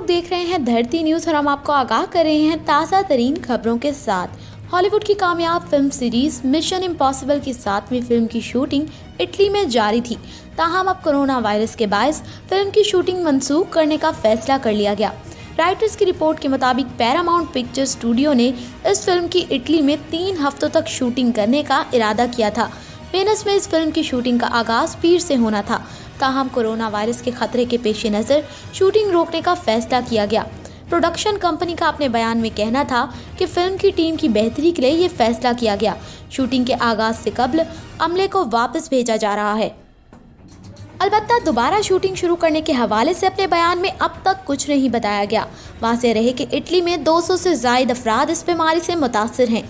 देख रहे हैं धरती न्यूज़ और हम आपको आगाह कर रहे हैं ताज़ा तरीन खबरों के साथ। हॉलीवुड की कामयाब फिल्म सीरीज मिशन इम्पॉसिबल की 7वीं फिल्म की शूटिंग इटली में जारी थी। ताहम अब कोरोना वायरस के बायस फिल्म की शूटिंग मंसूख करने का फैसला कर लिया गया। राइटर्स की रिपोर्ट के मुताबिक पैरामाउंट पिक्चर स्टूडियो ने इस फिल्म की इटली में 3 हफ्तों तक शूटिंग करने का इरादा किया था। वेनिस में इस फिल्म की शूटिंग का आगाज पीर से होना था। ताहम कोरोना वायरस के खतरे के पेश नज़र शूटिंग रोकने का फैसला किया गया। प्रोडक्शन कंपनी का अपने बयान में कहना था कि फिल्म की टीम की बेहतरी के लिए ये फैसला किया गया। शूटिंग के आगाज से कबल अमले को वापस भेजा जा रहा है। अलबत्ता दोबारा शूटिंग शुरू करने के हवाले से अपने बयान में अब तक कुछ नहीं बताया गया। वाज़ेह रहे कि इटली में 200 से ज़ायद अफराद इस बीमारी से मुतासिर हैं।